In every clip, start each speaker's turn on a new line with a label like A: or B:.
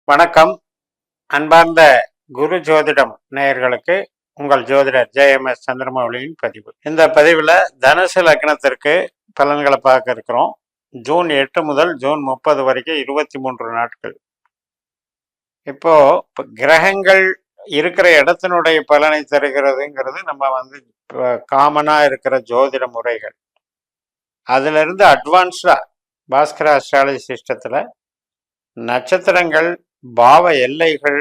A: வணக்கம். அன்பார்ந்த குரு ஜோதிடம் நேயர்களுக்கு உங்கள் ஜோதிடர் ஜெயஎம்எஸ் சந்திரமௌலியின் பதிவு. இந்த பதிவில் தனுசு லக்னத்திற்கு பலன்களை பார்க்க இருக்கிறோம். ஜூன் 8 முதல் ஜூன் 30 வரைக்கும் 23 நாட்கள். இப்போ கிரகங்கள் இருக்கிற இடத்தினுடைய பலனை தருகிறதுங்கிறது நம்ம காமனாக இருக்கிற ஜோதிட முறைகள். அதுல இருந்து அட்வான்ஸ்டா பாஸ்கர அஸ்ட்ராலஜி சிஸ்டத்துல நட்சத்திரங்கள், பாவ எல்லைகள்,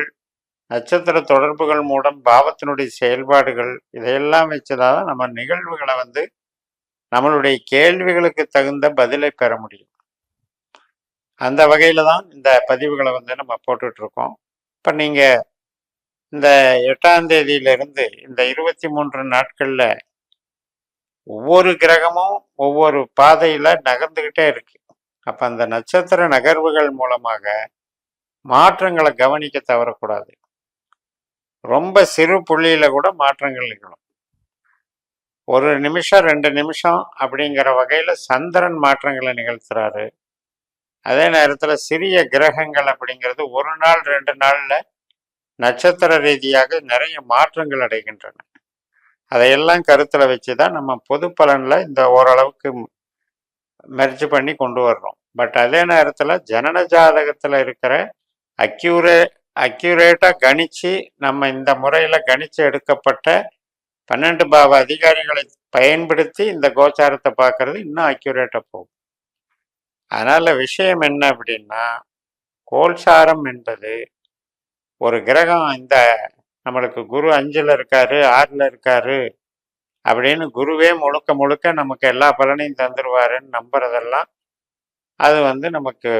A: நட்சத்திர தொடர்புகள் மூலம் பாவத்தினுடைய செயல்பாடுகள், இதையெல்லாம் வச்சுதான் நம்ம நிகழ்வுகளை நம்மளுடைய கேள்விகளுக்கு தகுந்த பதிலை பெற முடியும். அந்த வகையில தான் இந்த பதிவுகளை நம்ம போட்டுட்டு இருக்கோம். இப்ப நீங்க இந்த 8ஆம் தேதியிலிருந்து இந்த 23 நாட்கள்ல ஒவ்வொரு கிரகமும் ஒவ்வொரு பாதையில நகர்ந்துகிட்டே இருக்கு. அப்ப அந்த நட்சத்திர நகர்வுகள் மூலமாக மாற்றங்களை கவனிக்க தவறக்கூடாது. ரொம்ப சிறு புள்ளியில கூட மாற்றங்கள் நிகழும். 1 நிமிஷம் 2 நிமிஷம் அப்படிங்கிற வகையில சந்திரன் மாற்றங்களை நிகழ்த்துறாரு. அதே நேரத்துல சிறிய கிரகங்கள் அப்படிங்கிறது 1 நாள் 2 நாள்ல நட்சத்திர ரீதியாக நிறைய மாற்றங்கள் அடைகின்றன. அதையெல்லாம் கருத்துல வச்சுதான் நம்ம பொது பலன்ல இந்த ஓரளவுக்கு மெர்ஜ் பண்ணி கொண்டு வர்றோம். பட் அதே நேரத்துல ஜனன ஜாதகத்துல இருக்கிற அக்யூரேட்டா கணிச்சு நம்ம இந்த முறையில கணிச்சு எடுக்கப்பட்ட 12 பாவ அதிகாரிகளை பயன்படுத்தி இந்த கோச்சாரத்தை பார்க்கறது இன்னும் அக்யூரேட்டா போகும். அதனால விஷயம் என்ன அப்படின்னா, கோல்சாரம் என்பது ஒரு கிரகம் இந்த நம்மளுக்கு குரு 5ல் இருக்காரு 6ல் இருக்காரு அப்படின்னு குருவே முழுக்க முழுக்க நமக்கு எல்லா பலனையும் தந்துருவாருன்னு நம்புறதெல்லாம் அது நமக்கு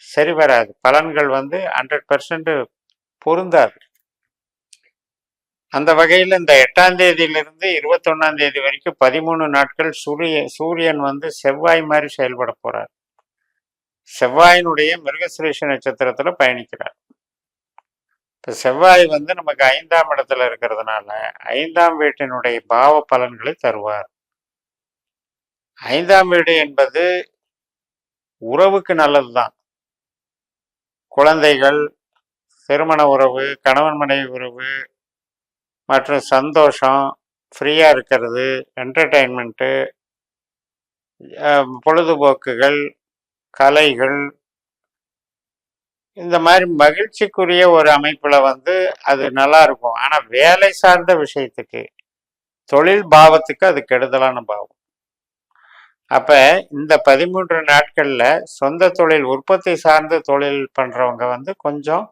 A: சரி வராது. பலன்கள் 100% பொருந்தாது. அந்த வகையில் இந்த 8ஆம் தேதியிலிருந்து 21ஆம் தேதி வரைக்கும் 13 நாட்கள் சூரியன் செவ்வாய் மாதிரி செயல்பட போறார். செவ்வாயினுடைய மிருகசிரேஷ நட்சத்திரத்துல பயணிக்கிறார். இப்ப செவ்வாய் நமக்கு 5ஆம் இடத்துல இருக்கிறதுனால 5ஆம் வீட்டினுடைய பாவ பலன்களை தருவார். 5ஆம் வீடு என்பது உறவுக்கு நல்லதுதான். குழந்தைகள், திருமண உறவு, கணவன் மனைவி உறவு மற்றும் சந்தோஷம், ஃப்ரீயா இருக்கிறது, என்டர்டெயின்மெண்ட்டு, பொழுதுபோக்குகள், கலைகள், இந்த மாதிரி மகிழ்ச்சிக்குரிய ஒரு அமைப்புல அது நல்லா இருக்கும். ஆனா வேலை சார்ந்த விஷயத்துக்கு, தொழில் பாவத்துக்கு அது கெடுதலான பாவம். அப்ப இந்த 13 நாட்கள்ல சொந்த தொழில், உற்பத்தி சார்ந்த தொழில் பண்றவங்க கொஞ்சம்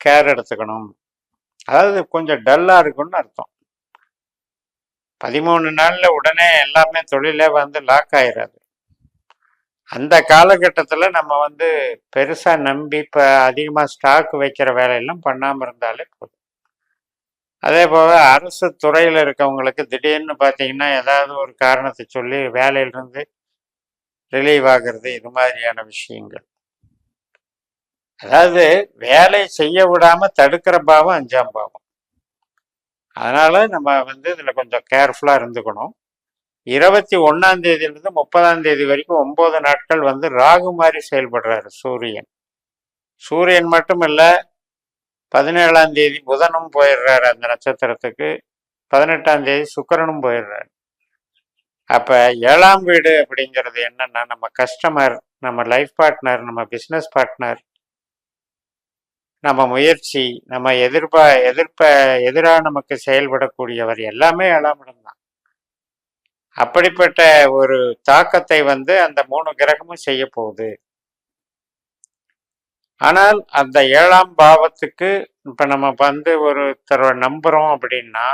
A: கேர் எடுத்துக்கணும். அதாவது கொஞ்சம் டல்லா இருக்குன்னு அர்த்தம். 13 நாள்ல உடனே எல்லாமே தொழிலே லாக் ஆயிடாது. அந்த காலகட்டத்துல நம்ம பெருசா நம்பி இப்ப அதிகமா ஸ்டாக் வைக்கிற வேலையெல்லாம் பண்ணாம இருந்தாலே போதும். அதே போல அரசு துறையில இருக்கவங்களுக்கு திடீர்னு பார்த்தீங்கன்னா ஏதாவது ஒரு காரணத்தை சொல்லி வேலையிலிருந்து ரிலீவ் ஆகிறது, இது மாதிரியான விஷயங்கள். அதாவது வேலை செய்ய விடாம தடுக்கிற பாவம் 5ஆம் பாவம். அதனால நம்ம இதுல கொஞ்சம் கேர்ஃபுல்லா இருந்துக்கணும். 21ஆம் தேதியிலிருந்து 30ஆம் தேதி வரைக்கும் 9 நாட்கள் ராகு மாதிரி செயல்படுறாரு சூரியன். சூரியன் மட்டும் இல்ல, 17ஆம் தேதி புதனும் போயிடுறாரு அந்த நட்சத்திரத்துக்கு. 18ஆம் தேதி சுக்கிரனும் போயிடுறாரு. அப்ப 7ஆம் வீடு அப்படிங்கிறது என்னன்னா, நம்ம கஸ்டமர், நம்ம லைஃப் பார்ட்னர், நம்ம பிசினஸ் பார்ட்னர், நம்ம முயற்சி, நம்ம எதிராக நமக்கு செயல்படக்கூடியவர் எல்லாமே 7ஆம் இடம் தான். அப்படிப்பட்ட ஒரு தாக்கத்தை அந்த 3 கிரகமும் செய்ய போகுது. ஆனால் அந்த 7ஆம் பாவத்துக்கு இப்ப நம்ம ஒருத்தரை நம்புறோம் அப்படின்னா,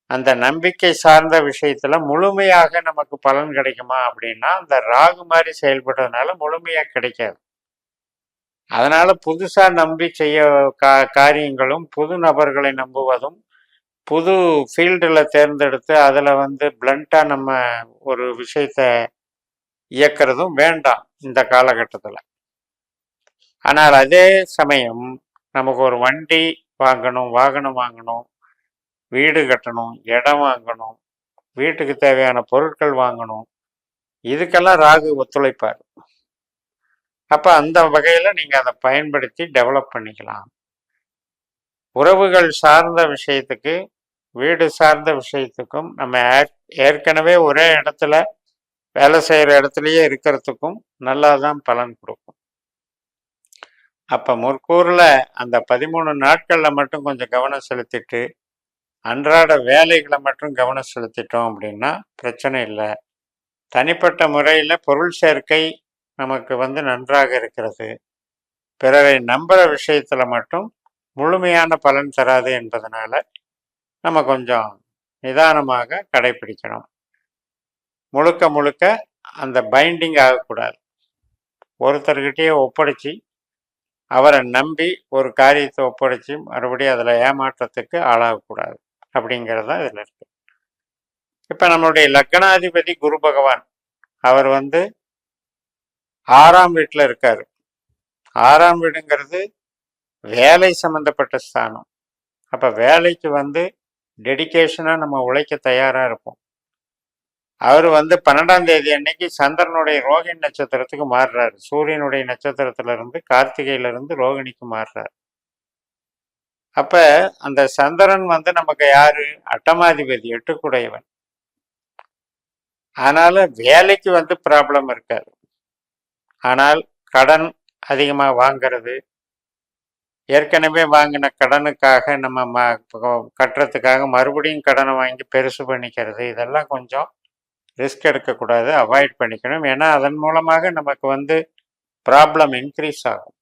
A: அந்த நம்பிக்கை சார்ந்த விஷயத்துல முழுமையாக நமக்கு பலன் கிடைக்குமா அப்படின்னா, அந்த ராகு மாதிரி செயல்படுறதுனால முழுமையா கிடைக்காது. அதனால புதுசா நம்பி செய்ய காரியங்களும், புது நபர்களை நம்புவதும், புது ஃபீல்டுல தேர்ந்தெடுத்து அதுல பிளண்டா நம்ம ஒரு விஷயத்த இயக்கிறதும் வேண்டாம் இந்த காலகட்டத்துல. ஆனால் அதே சமயம் நமக்கு ஒரு வண்டி வாங்கணும், வாகனம் வாங்கணும், வீடு கட்டணும், இடம் வாங்கணும், வீட்டுக்கு தேவையான பொருட்கள் வாங்கணும், இதுக்கெல்லாம் ராகு ஒத்துழைப்பார். அப்போ அந்த வகையில் நீங்கள் அதை பயன்படுத்தி டெவலப் பண்ணிக்கலாம். உறவுகள் சார்ந்த விஷயத்துக்கு, வீடு சார்ந்த விஷயத்துக்கும், நம்ம ஏற்கனவே ஒரே இடத்துல வேலை செய்கிற இடத்துலையே இருக்கிறதுக்கும் நல்லா தான் பலன் கொடுக்கும். அப்போ முற்கூறில் அந்த 13 நாட்களில் மட்டும் கொஞ்சம் கவனம் செலுத்திட்டு அன்றாட வேலைகளை மட்டும் கவனம் செலுத்திட்டோம் அப்படின்னா பிரச்சனை இல்லை. தனிப்பட்ட முறையில் பொருள் சேர்க்கை நமக்கு நன்றாக இருக்கிறது. பிறரை நம்புகிற விஷயத்தில் மட்டும் முழுமையான பலன் தராது என்பதனால நம்ம கொஞ்சம் நிதானமாக கடைபிடிக்கணும். முழுக்க முழுக்க அந்த பைண்டிங் ஆகக்கூடாது. ஒருத்தர்கிட்டயே ஒப்படைச்சி அவரை நம்பி ஒரு காரியத்தை ஒப்படைச்சி மறுபடியும் அதில் ஏமாற்றத்துக்கு ஆளாகக்கூடாது அப்படிங்கிறது தான் இதில் இருக்கு. இப்போ நம்மளுடைய லக்னாதிபதி குரு பகவான் அவர் 6ஆம் வீட்டில் இருக்காரு. 6ஆம் வீடுங்கிறது வேலை சம்பந்தப்பட்ட ஸ்தானம். அப்போ வேலைக்கு டெடிகேஷனாக நம்ம உழைக்க தயாராக இருப்போம். அவர் 12ஆம் தேதி அன்னைக்கு சந்திரனுடைய ரோகிணி நட்சத்திரத்துக்கு மாறுறாரு. சூரியனுடைய நட்சத்திரத்திலிருந்து கார்த்திகையிலிருந்து ரோகிணிக்கு மாறுறாரு. அப்ப அந்த சந்திரன் நமக்கு யாரு? அட்டமாதிபதி, எட்டுக்குடையவன். ஆனால வேலைக்கு ப்ராப்ளம் இருக்காது. ஆனால் கடன் அதிகமாக வாங்கிறது, ஏற்கனவே வாங்கின கடனுக்காக நம்ம கட்டுறதுக்காக மறுபடியும் கடனை வாங்கி பெருசு பண்ணிக்கிறது, இதெல்லாம் கொஞ்சம் ரிஸ்க் எடுக்கக்கூடாது, அவாய்ட் பண்ணிக்கணும். ஏன்னா அதன் மூலமாக நமக்கு ப்ராப்ளம் இன்க்ரீஸ் ஆகும்.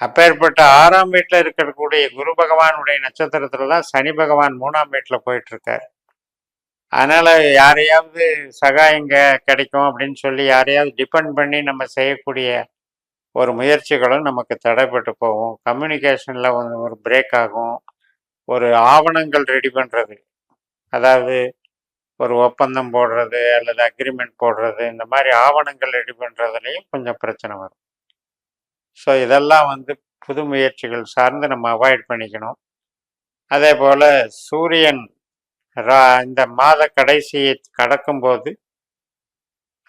A: அப்பேற்பட்ட 6ஆம் வீட்டில் இருக்கக்கூடிய குரு பகவானுடைய நட்சத்திரத்துல தான் சனி பகவான் 3ஆம் வீட்டில் போயிட்டு இருக்காரு. அதனால யாரையாவது சகாயங்க கிடைக்கும் அப்படின்னு சொல்லி யாரையாவது டிபெண்ட் பண்ணி நம்ம செய்யக்கூடிய ஒரு முயற்சிகளும் நமக்கு தடைப்பட்டு போகும். கம்யூனிகேஷன்ல ஒரு பிரேக் ஆகும். ஒரு ஆவணங்கள் ரெடி பண்றது, அதாவது ஒரு ஒப்பந்தம் போடுறது அல்லது அக்ரிமெண்ட் போடுறது, இந்த மாதிரி ஆவணங்கள் ரெடி பண்ணுறதுலையும் கொஞ்சம் பிரச்சனை வரும். ஸோ இதெல்லாம் புது முயற்சிகள் சார்ந்து நம்ம அவாய்ட் பண்ணிக்கணும். அதே போல் சூரியன் இந்த மாத கடைசியை கடக்கும்போது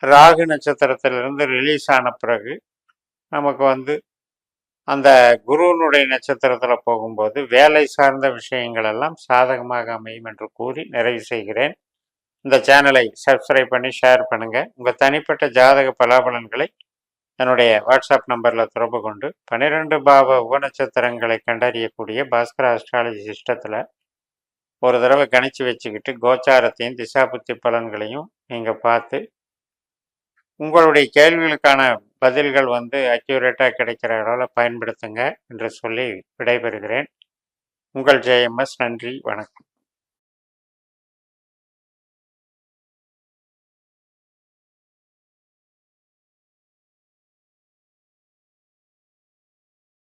A: ராகு நட்சத்திரத்திலிருந்து ரிலீஸ் ஆன பிறகு நமக்கு அந்த குருவனுடைய நட்சத்திரத்தில் போகும்போது வேலை சார்ந்த விஷயங்கள் எல்லாம் சாதகமாக அமையும் என்று கூறி நிறைவு செய்கிறேன். இந்த சேனலை சப்ஸ்கிரைப் பண்ணி ஷேர் பண்ணுங்கள். உங்கள் தனிப்பட்ட ஜாதக பலாபலன்களை என்னுடைய வாட்ஸ்அப் நம்பரில் தொடர்பு கொண்டு 12 பாவ உபநட்சத்திரங்களை கண்டறியக்கூடிய பாஸ்கர அஸ்ட்ராலஜி சிஸ்டத்தில் ஒரு தடவை கணிச்சு வச்சுக்கிட்டு கோச்சாரத்தையும் திசாபுத்தி பலன்களையும் நீங்கள் பார்த்து உங்களுடைய கேள்விகளுக்கான பதில்கள் அக்யூரேட்டாக கிடைக்கிற அளவில் பயன்படுத்துங்க என்று சொல்லி விடைபெறுகிறேன். உங்கள் ஜேஎம்எஸ். நன்றி, வணக்கம்.